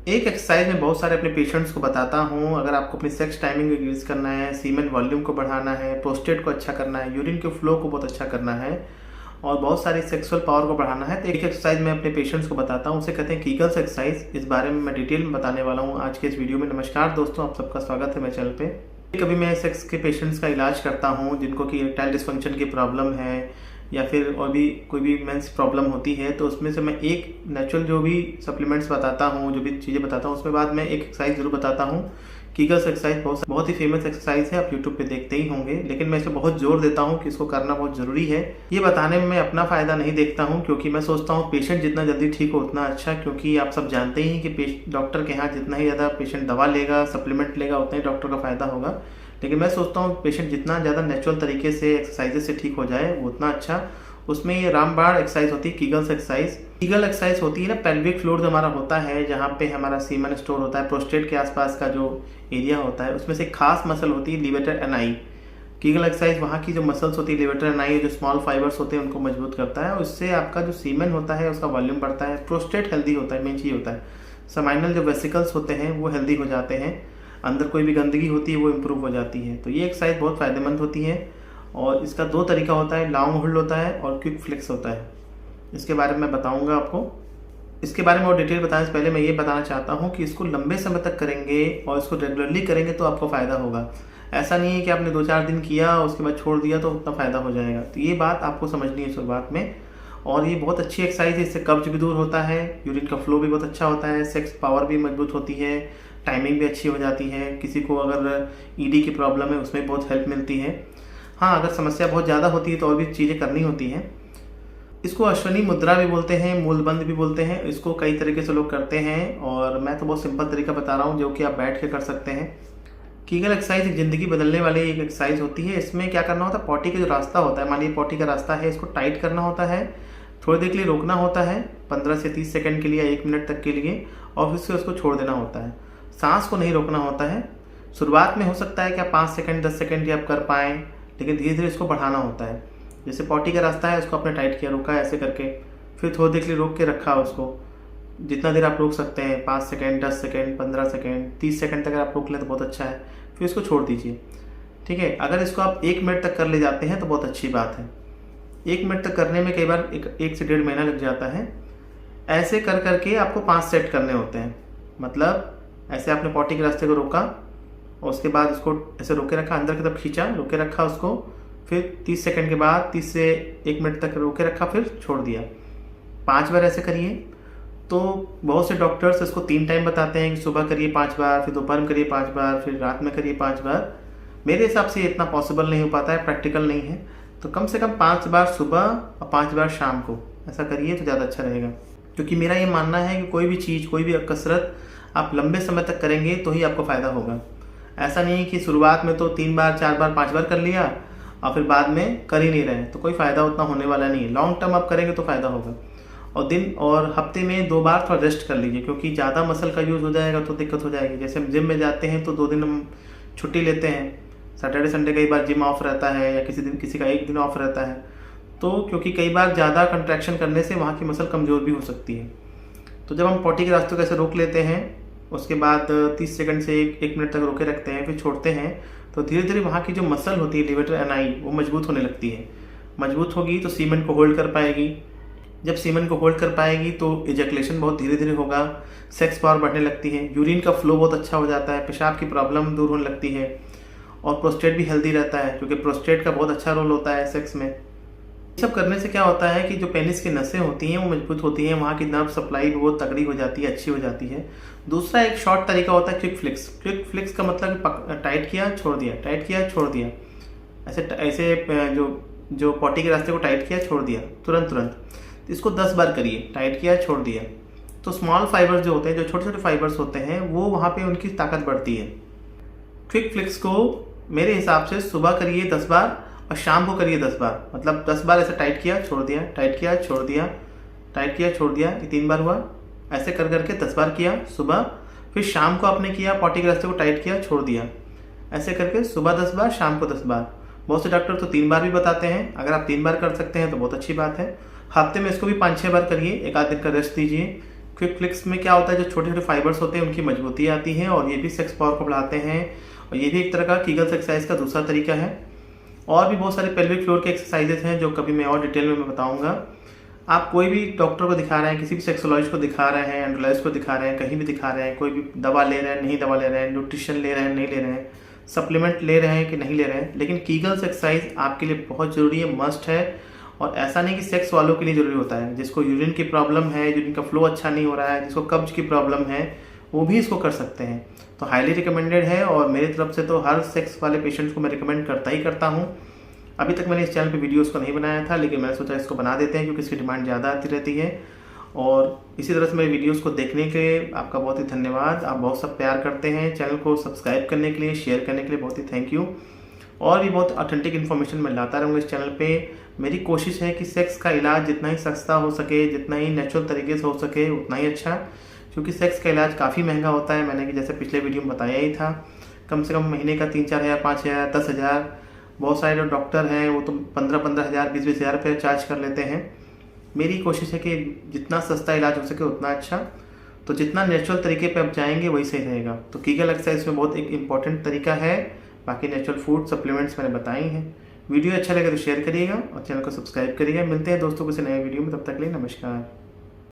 एक एक्सरसाइज में बहुत सारे अपने पेशेंट्स को बताता हूँ। अगर आपको अपनी सेक्स टाइमिंग इंक्रीज करना है, सीमेन वॉल्यूम को बढ़ाना है, प्रोस्टेट को अच्छा करना है, यूरिन के फ्लो को बहुत अच्छा करना है और बहुत सारी सेक्सुअल पावर को बढ़ाना है, तो एक एक्सरसाइज मैं अपने पेशेंट्स को बताता हूँ, उसे कहते हैं कीगल्स एक्सरसाइज। इस बारे में मैं डिटेल में बताने वाला हूँ आज के इस वीडियो में। नमस्कार दोस्तों, आप सबका स्वागत है मेरे चैनल पे। कभी मैं सेक्स के पेशेंट्स का इलाज करता हूँ जिनको कि इरेक्टाइल डिसफंक्शन की प्रॉब्लम है या फिर और भी कोई भी मेंस प्रॉब्लम होती है, तो उसमें से मैं एक नेचुरल जो भी सप्लीमेंट्स बताता हूँ, जो भी चीज़ें बताता हूँ, उसमें बाद में एक एक्सरसाइज जरूर बताता हूँ। कीगल्स एक्सरसाइज बहुत ही फेमस एक्सरसाइज है, आप यूट्यूब पे देखते ही होंगे, लेकिन मैं इसे बहुत जोर देता हूँ कि इसको करना बहुत ज़रूरी है। ये बताने में मैं अपना फ़ायदा नहीं देखता हूँ, क्योंकि मैं सोचता हूँ पेशेंट जितना जल्दी ठीक हो उतना अच्छा, क्योंकि आप सब जानते ही कि डॉक्टर के यहाँ जितना ही ज़्यादा पेशेंट दवा लेगा, सप्लीमेंट लेगा, उतना ही डॉक्टर का फ़ायदा होगा। लेकिन मैं सोचता हूँ पेशेंट जितना ज़्यादा नेचुरल तरीके से एक्सरसाइजेस से ठीक हो जाए वो उतना अच्छा। उसमें ये रामबाण एक्सरसाइज होती है, कीगल्स एक्सरसाइज। कीगल एक्सरसाइज होती है ना, पेल्विक फ्लोर जो हमारा होता है, जहाँ पे हमारा सीमन स्टोर होता है, प्रोस्टेट के आसपास का जो एरिया होता है, उसमें से खास मसल होती है लिवेटर एनाई। कीगल एक्सरसाइज वहाँ की जो मसल्स होती है लिवेटर एनाई, जो स्मॉल फाइबर्स होते हैं उनको मजबूत करता है और इससे आपका जो सीमन होता है उसका वॉल्यूम बढ़ता है, प्रोस्टेट हेल्दी होता है, मेन चीज़ होता है। समाइनल जो वेसिकल्स होते हैं वो हेल्दी हो जाते हैं, अंदर कोई भी गंदगी होती है वो इम्प्रूव हो जाती है। तो ये एक्सरसाइज बहुत फ़ायदेमंद होती है और इसका दो तरीका होता है, लॉन्ग होल्ड होता है और क्विक फ्लेक्स होता है। इसके बारे में मैं बताऊंगा आपको। इसके बारे में और डिटेल बताने से पहले मैं ये बताना चाहता हूँ कि इसको लंबे समय तक करेंगे और इसको रेगुलरली करेंगे तो आपको फ़ायदा होगा। ऐसा नहीं है कि आपने 2-4 दिन किया उसके बाद छोड़ दिया तो उतना फ़ायदा हो जाएगा। तो ये बात आपको समझनी है शुरुआत में। और ये बहुत अच्छी एक्सरसाइज है, इससे कब्ज भी दूर होता है, यूरिन का फ्लो भी बहुत अच्छा होता है, सेक्स पावर भी मजबूत होती है, टाइमिंग भी अच्छी हो जाती है। किसी को अगर ईडी की प्रॉब्लम है उसमें बहुत हेल्प मिलती है। हाँ, अगर समस्या बहुत ज़्यादा होती है तो और भी चीज़ें करनी होती हैं। इसको अश्वनी मुद्रा भी बोलते हैं, मूलबंद भी बोलते हैं। इसको कई तरीके से लोग करते हैं और मैं तो बहुत सिंपल तरीका बता रहा हूँ जो कि आप बैठ के कर सकते हैं। कीगल एक्सरसाइज एक ज़िंदगी बदलने वाली एक एक्सरसाइज होती है। इसमें क्या करना होता है, पॉटी का जो रास्ता होता है, मान लीजिए पॉटी का रास्ता है, इसको टाइट करना होता है, थोड़ी देर के लिए रोकना होता है, 15 से 30 सेकंड के लिए या 1 मिनट तक के लिए, और फिर से उसको छोड़ देना होता है। सांस को नहीं रोकना होता है। शुरुआत में हो सकता है कि आप 5 सेकंड 10 सेकंड आप कर पाएँ, लेकिन धीरे धीरे इसको बढ़ाना होता है। जैसे पॉटी का रास्ता है, उसको आपने टाइट किया, रोका ऐसे करके, फिर थोड़ी देर के लिए रोक के रखा उसको, जितना देर आप रोक सकते हैं, 5 सेकंड 10 सेकंड 15 सेकंड 30 सेकंड तक अगर आप रोक लें तो बहुत अच्छा है, फिर इसको छोड़ दीजिए। ठीक है, अगर इसको आप 1 मिनट तक कर ले जाते हैं तो बहुत अच्छी बात है। 1 मिनट तक करने में कई बार 1 से 1.5 महीना लग जाता है। ऐसे कर करके आपको 5 सेट करने होते हैं। मतलब ऐसे आपने पॉटी के रास्ते को रोका और उसके बाद उसको ऐसे रोके रखा, अंदर की तरफ खींचा, रोके रखा उसको, फिर 30 सेकंड के बाद 30 से 1 मिनट तक रोके रखा, फिर छोड़ दिया। 5 बार ऐसे करिए। तो बहुत से डॉक्टर्स इसको 3 टाइम बताते हैं कि सुबह करिए 5 बार, फिर दोपहर में करिए 5 बार, फिर रात में करिए 5 बार। मेरे हिसाब से इतना पॉसिबल नहीं हो पाता है, प्रैक्टिकल नहीं है। तो कम से कम 5 बार सुबह और 5 बार शाम को ऐसा करिए तो ज़्यादा अच्छा रहेगा। क्योंकि मेरा ये मानना है कि कोई भी चीज़, कोई भी कसरत आप लंबे समय तक करेंगे तो ही आपको फ़ायदा होगा। ऐसा नहीं है कि शुरुआत में तो 3 बार 4 बार 5 बार कर लिया और फिर बाद में कर ही नहीं रहे, तो कोई फ़ायदा उतना होने वाला नहीं है। लॉन्ग टर्म आप करेंगे तो फ़ायदा होगा। और दिन और हफ्ते में 2 बार थोड़ा रेस्ट कर लीजिए, क्योंकि ज़्यादा मसल का यूज़ हो जाएगा तो दिक्कत हो जाएगी। जैसे हम जिम में जाते हैं तो 2 दिन हम छुट्टी लेते हैं, सैटरडे संडे कई बार जिम ऑफ रहता है या किसी दिन किसी का 1 दिन ऑफ रहता है, तो क्योंकि कई बार ज़्यादा कंट्रैक्शन करने से वहाँ की मसल कमज़ोर भी हो सकती है। तो जब हम पॉटी के रास्ते को ऐसे रोक लेते हैं, उसके बाद 30 सेकंड से 1 मिनट तक रोके रखते हैं, फिर छोड़ते हैं, तो धीरे धीरे वहाँ की जो मसल होती है लिवेटर एनाई वो मजबूत होने लगती है। मजबूत होगी तो सीमन को होल्ड कर पाएगी। जब सीमन को होल्ड कर पाएगी तो इजैकुलेशन बहुत धीरे धीरे होगा, सेक्स पावर बढ़ने लगती है, यूरिन का फ्लो बहुत अच्छा हो जाता है, पेशाब की प्रॉब्लम दूर होने लगती है और प्रोस्टेट भी हेल्दी रहता है, क्योंकि प्रोस्टेट का बहुत अच्छा रोल होता है सेक्स में। सब करने से क्या होता है कि जो पेनिस की नसें होती हैं वो मजबूत होती हैं, वहाँ की नर्व सप्लाई भी बहुत तगड़ी हो जाती है, अच्छी हो जाती है। दूसरा एक शॉर्ट तरीका होता है क्विक फ्लिक्स। क्विक फ्लिक्स का मतलब टाइट किया छोड़ दिया, टाइट किया छोड़ दिया, ऐसे ऐसे जो पॉटी के रास्ते को टाइट किया छोड़ दिया, तुरंत तुरंत। तो इसको 10 बार करिए, टाइट किया छोड़ दिया। तो स्मॉल फाइबर्स जो होते हैं, जो छोटे छोटे फाइबर्स होते हैं, वो वहाँ पे उनकी ताकत बढ़ती है। क्विक फ्लिक्स को मेरे हिसाब से सुबह करिए 10 बार और शाम को करिए 10 बार। मतलब 10 बार ऐसे टाइट किया छोड़ दिया, टाइट किया छोड़ दिया, टाइट किया छोड़ दिया, ये 3 बार हुआ। ऐसे कर करके 10 बार किया सुबह, फिर शाम को आपने किया, पॉटी के रास्ते को टाइट किया छोड़ दिया। ऐसे करके सुबह 10 बार, शाम को 10 बार। बहुत से डॉक्टर तो 3 बार भी बताते हैं। अगर आप 3 बार कर सकते हैं तो बहुत अच्छी बात है। हफ्ते में इसको भी 5-6 बार करिए, 1 आध दिन का रेस्ट दीजिए। क्विक फ्लिक्स में क्या होता है, जो छोटे छोटे फाइबर्स होते हैं उनकी मजबूती आती है और ये भी सेक्स पावर को बढ़ाते हैं। और ये भी एक तरह का कीगल्स एक्सरसाइज का दूसरा तरीका है। और भी बहुत सारे पेल्विक फ्लोर के एक्सरसाइजेस हैं जो कभी मैं और डिटेल में बताऊंगा। आप कोई भी डॉक्टर को दिखा रहे हैं, किसी भी सेक्सोलॉजिस्ट को दिखा रहे हैं, एंड्रोलॉजिस्ट को दिखा रहे हैं, कहीं भी दिखा रहे हैं, कोई भी दवा ले रहे हैं नहीं दवा ले रहे हैं, न्यूट्रिशन ले रहे हैं नहीं ले रहे हैं, सप्लीमेंट ले रहे हैं कि नहीं ले रहे हैं, लेकिन कीगल्स एक्सरसाइज आपके लिए बहुत ज़रूरी है, मस्ट है। और ऐसा नहीं कि सेक्स वालों के लिए ज़रूरी होता है, जिसको यूरिन की प्रॉब्लम है, यूरिन का फ्लो अच्छा नहीं हो रहा है, जिसको कब्ज की प्रॉब्लम है, वो भी इसको कर सकते हैं। तो हाईली रिकमेंडेड है और मेरी तरफ से तो हर सेक्स वाले पेशेंट्स को मैं रिकमेंड करता ही करता हूँ। अभी तक मैंने इस चैनल पे वीडियोस को नहीं बनाया था, लेकिन मैंने सोचा इसको बना देते हैं क्योंकि इसकी डिमांड ज़्यादा आती रहती है। और इसी तरह से मेरे वीडियोस को देखने के लिए आपका बहुत ही धन्यवाद। आप बहुत सब प्यार करते हैं। चैनल को सब्सक्राइब करने के लिए, शेयर करने के लिए बहुत ही थैंक यू। और भी बहुत ऑथेंटिक इन्फॉर्मेशन मैं लाता रहूँगा इस चैनल पे। मेरी कोशिश है कि सेक्स का इलाज जितना ही सस्ता हो सके, जितना ही नेचुरल तरीके से हो सके उतना ही अच्छा, क्योंकि सेक्स का इलाज काफ़ी महंगा होता है। मैंने कि जैसे पिछले वीडियो में बताया ही था, कम से कम महीने का 3-4 हज़ार, 5 हज़ार, 10 हज़ार, बहुत सारे जो डॉक्टर हैं वो तो 15-15 हज़ार, 20-20 हज़ार रुपये चार्ज कर लेते हैं। मेरी कोशिश है कि जितना सस्ता इलाज हो सके उतना अच्छा। तो जितना नेचुरल तरीके पे आप जाएंगे वही सही रहेगा। तो कीगल एक्सरसाइज में बहुत एक इम्पॉर्टेंट तरीका है। बाकी नेचुरल फूड सप्लीमेंट्स मैंने बताई हैं। वीडियो अच्छा लगे तो शेयर करिएगा और चैनल को सब्सक्राइब करिएगा। मिलते हैं दोस्तों किसी नए वीडियो में, तब तक के लिए नमस्कार।